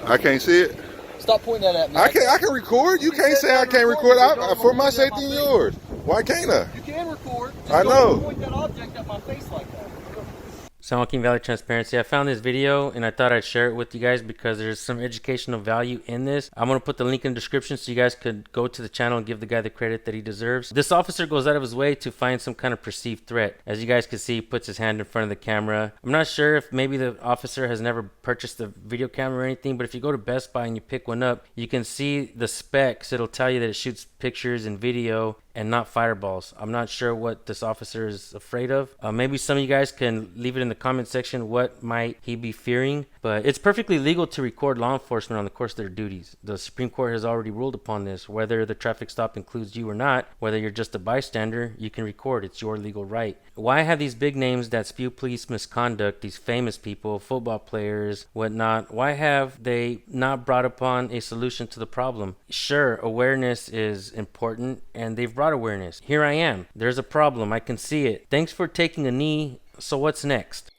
I can't see it. Stop pointing that at me. I can record. You can't say I can't record. For my safety and yours. Why can't I? You can record. Just I know. Don't point that object at my face like that. San Joaquin Valley Transparency. I found this video and I thought I'd share it with you guys because there's some educational value in this. I'm going to put the link in the description so you guys could go to the channel and give the guy the credit that he deserves. This officer goes out of his way to find some kind of perceived threat. As you guys can see, he puts his hand in front of the camera. I'm not sure if maybe the officer has never purchased a video camera or anything, but if you go to Best Buy and you pick one up, you can see the specs. It'll tell you that it shoots pictures and video and not fireballs. I'm not sure what this officer is afraid of. Maybe some of you guys can leave it in the comment section what might he be fearing. But it's perfectly legal to record law enforcement on the course of their duties. The Supreme Court has already ruled upon this. Whether the traffic stop includes you or not, whether you're just a bystander, you can record. It's your legal right. Why have these big names that spew police misconduct, these famous people, football players, whatnot, why have they not brought upon a solution to the problem? Sure, awareness is important and they've brought awareness. Here I am. There's a problem. I can see it. Thanks for taking a knee. So what's next?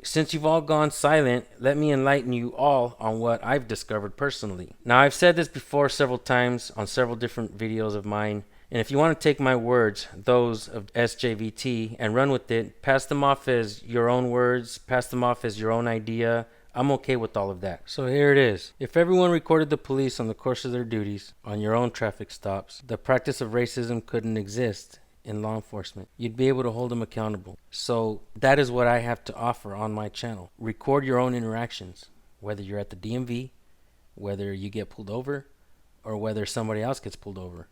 Since you've all gone silent, let me enlighten you all on what I've discovered personally. Now, I've said this before several times on several different videos of mine, and if you want to take my words, those of SJVT, and run with it, pass them off as your own words, pass them off as your own idea, I'm okay with all of that. So here it is. If everyone recorded the police on the course of their duties, on your own traffic stops, the practice of racism couldn't exist in law enforcement. You'd be able to hold them accountable. So that is what I have to offer on my channel. Record your own interactions, whether you're at the DMV, whether you get pulled over, or whether somebody else gets pulled over.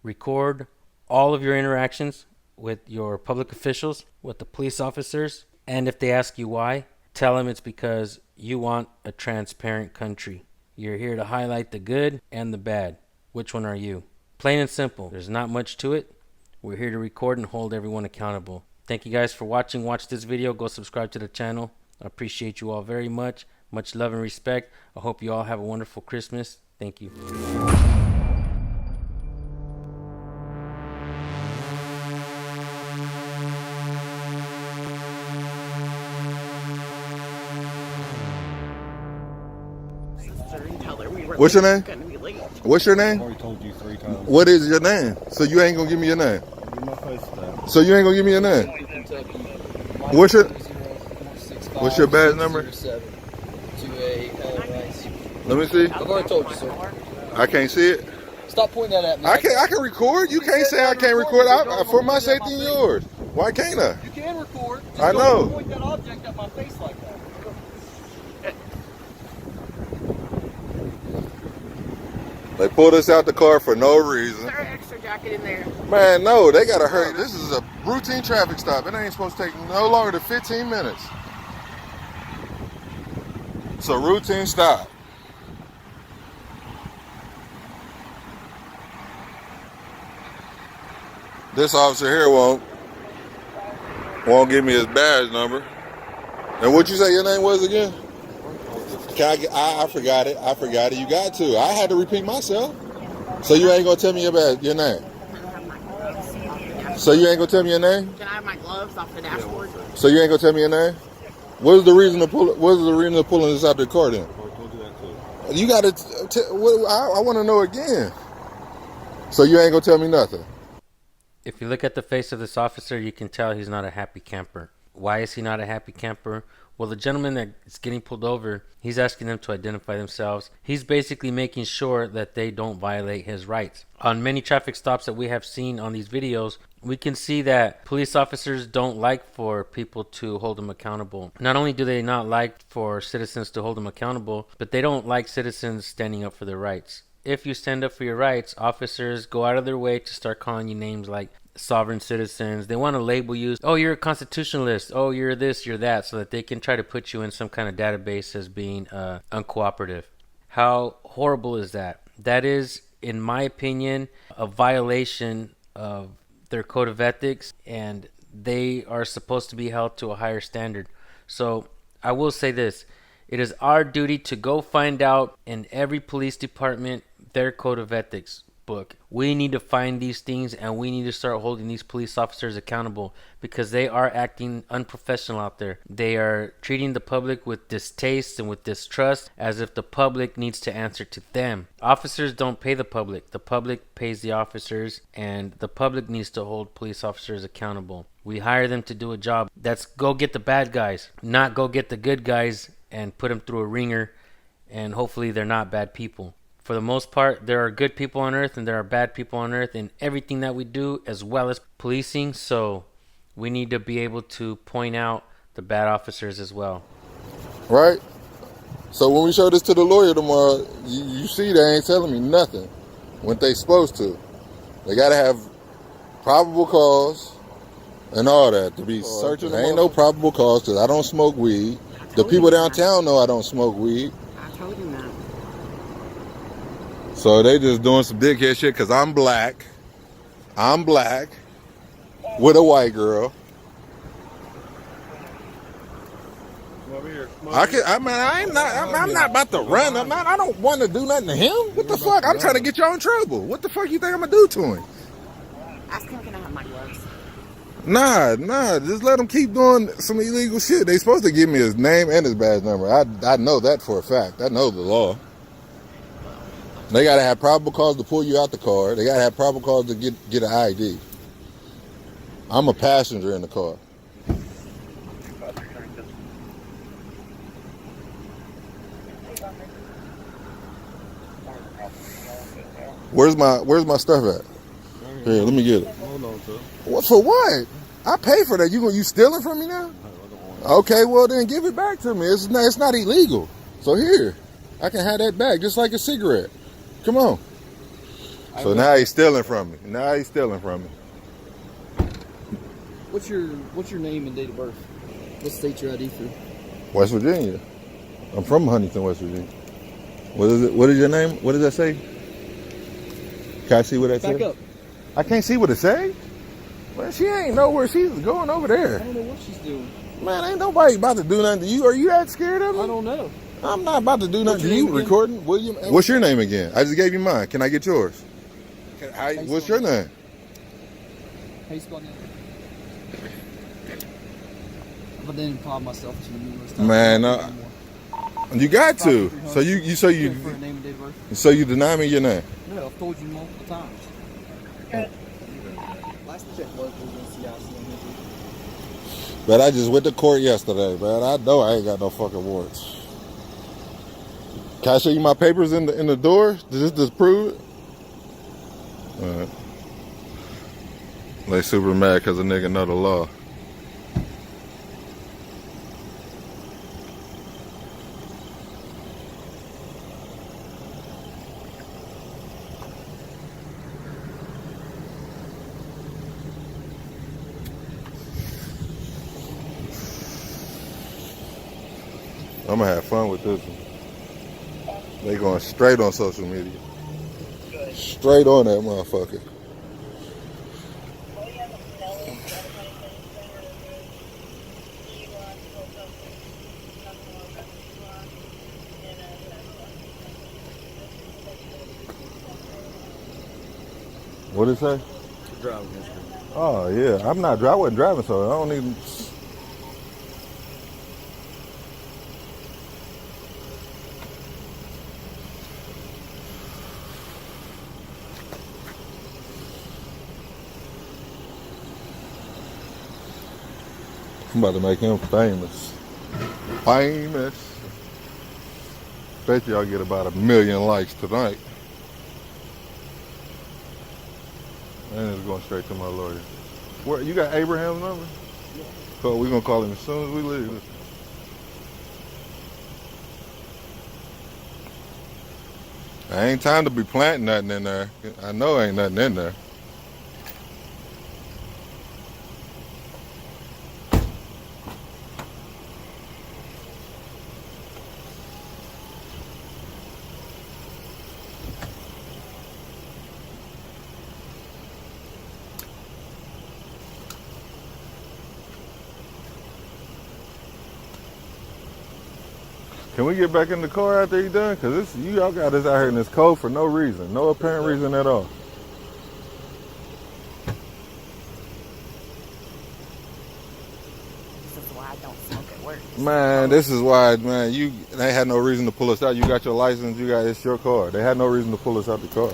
Record all of your interactions with your public officials, with the police officers, and if they ask you why, tell them it's because you want a transparent country. You're here to highlight the good and the bad. Which one are you? Plain and simple. There's not much to it. We're here to record and hold everyone accountable. Thank you guys for watching. Watch this video. Go subscribe to the channel. I appreciate you all very much. Much love and respect. I hope you all have a wonderful Christmas. Thank you. What's your name? What's your name? I've already told you 3 times. What is your name? So you ain't gonna give me your name. Give my first name. So you ain't gonna give me your name. What's your badge number? Let me see. I've already told you, sir. I can't see it. Stop pointing that at me. I can record. You can't say I can't record. For my safety and yours. Why can't I? You can record. Just I know. Don't point that object at my face like that. They pulled us out the car for no reason. Throw an extra jacket in there. Man, no, they gotta hurry. This is a routine traffic stop. It ain't supposed to take no longer than 15 minutes. It's a routine stop. This officer here won't give me his badge number. And what'd you say your name was again? I forgot it. I forgot it. You got to. I had to repeat myself. So you ain't gonna tell me your name. So you ain't gonna tell me your name? Can I have my gloves off the dashboard? So you ain't gonna tell me your name? What is the reason to pull? What is the reason of pulling this out the car then? You gotta. I want to know again. So you ain't gonna tell me nothing. If you look at the face of this officer, you can tell he's not a happy camper. Why is he not a happy camper? Well, the gentleman that is getting pulled over, he's asking them to identify themselves. He's basically making sure that they don't violate his rights. On many traffic stops that we have seen on these videos, we can see that police officers don't like for people to hold them accountable. Not only do they not like for citizens to hold them accountable, but they don't like citizens standing up for their rights. If you stand up for your rights, officers go out of their way to start calling you names like sovereign citizens. They want to label you, oh, you're a constitutionalist, oh, you're this, you're that, so that they can try to put you in some kind of database as being uncooperative. How horrible is that? That is, in my opinion, a violation of their code of ethics, and they are supposed to be held to a higher standard. So I will say this. It is our duty to go find out in every police department their code of ethics book. We need to find these things, and we need to start holding these police officers accountable, because they are acting unprofessional out there. They are treating the public with distaste and with distrust, as if the public needs to answer to them. Officers don't pay the public. The public pays the officers, and the public needs to hold police officers accountable. We hire them to do a job. That's go get the bad guys, not go get the good guys and put them through a ringer, and hopefully they're not bad people. For the most part, there are good people on earth and there are bad people on earth in everything that we do, as well as policing. So we need to be able to point out the bad officers as well. Right? So when we show this to the lawyer tomorrow, you see they ain't telling me nothing when they supposed to. They got to have probable cause and all that to be searching. There ain't no probable cause because I don't smoke weed. The people downtown know I don't smoke weed. I told him that. So they just doing some dickhead shit because I'm black. I'm black with a white girl. I'm not about to run. I don't want to do nothing to him. What the fuck? I'm trying to get y'all in trouble. What the fuck you think I'm gonna do to him? Ask him, can I have my gloves? Nah. Just let him keep doing some illegal shit. They supposed to give me his name and his badge number. I know that for a fact. I know the law. They gotta have probable cause to pull you out the car. They gotta have probable cause to get an ID. I'm a passenger in the car. Where's my stuff at? Here, let me get it. Hold on, sir. What for what? I pay for that. You stealing from me now? Okay, well then give it back to me. It's not illegal. So here, I can have that back just like a cigarette. Come on. So now he's stealing from me. What's your name and date of birth? What state your ID through? West Virginia. I'm from Huntington, West Virginia. What is it? What is your name? What does that say? Can I see what that says? Back up. I can't see what it say. Well, she ain't know where she's going over there. I don't know what she's doing. Man, ain't nobody about to do nothing to you. Are you that scared of me? I don't know. I'm not about to do nothing to your you. name again? Recording? William. What's your name again? I just gave you mine. Can I get yours? What's your name? How you spell that? I've identified myself to you numerous times. Man, you got to. So you For a name and date of birth? so you deny me your name. No, I've told you multiple times. Last check was CIC. But I just went to court yesterday, man. I know I ain't got no fucking warrants. Can I show you my papers in the door? Does this disprove it? Alright. They super mad because a nigga know the law. I'm gonna have fun with this one. They going straight on social media. Straight on that motherfucker. What did it say? Driving history. Oh yeah, I wasn't driving, so I don't even. I'm about to make him famous. Famous. Bet y'all get about 1 million likes tonight. And it's going straight to my lawyer. Where you got Abraham's number? Yeah. So we're gonna call him as soon as we leave. I ain't time to be planting nothing in there. I know ain't nothing in there. Can we get back in the car after you done? Cause y'all got us out here in this cold for no reason, no apparent reason at all. This is why I don't smoke at work. Man, this is why, man. They had no reason to pull us out. You got your license. It's your car. They had no reason to pull us out the car.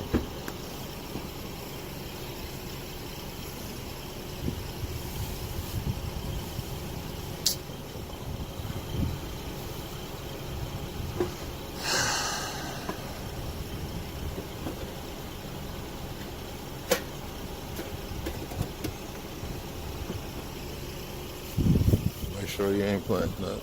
Make sure you ain't playing nothing.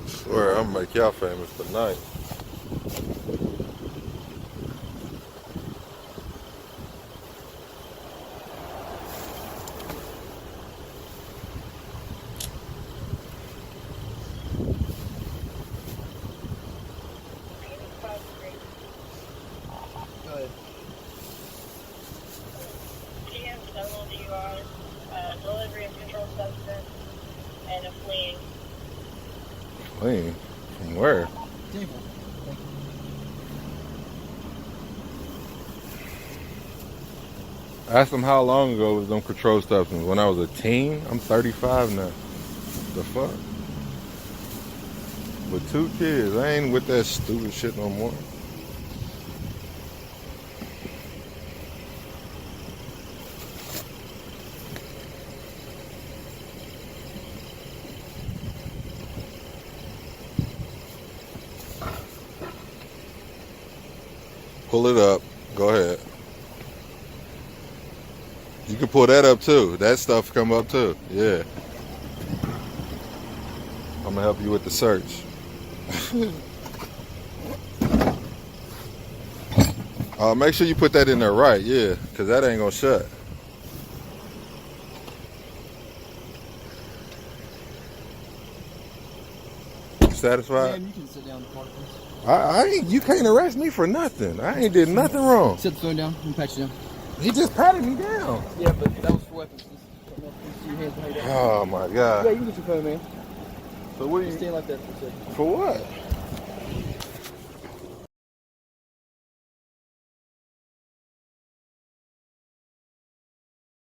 Swear, I'm gonna make y'all famous tonight. Go ahead. GM several DUIs, delivery of controlled substance, and a fleeing. Clean. From where? Example. Thank you. Ask them how long ago was them controlled substances. When I was a teen? I'm 35 now. The fuck? With 2 kids, I ain't with that stupid shit no more. Pull it up. Go ahead. You can pull that up too. That stuff come up too. Yeah. I'm gonna help you with the search. Make sure you put that in there right, yeah, because that ain't gonna shut. Satisfied? Ma'am, you can sit down in the car, please. You can't arrest me for nothing. I ain't did nothing wrong. Set the phone down. Let me pat you down. He just patted me down. Yeah, but that was for weapons. Just your hands behind your back. Oh my Yeah, God. you can get your phone, man. So what do Just you, stand like that for a second. for what?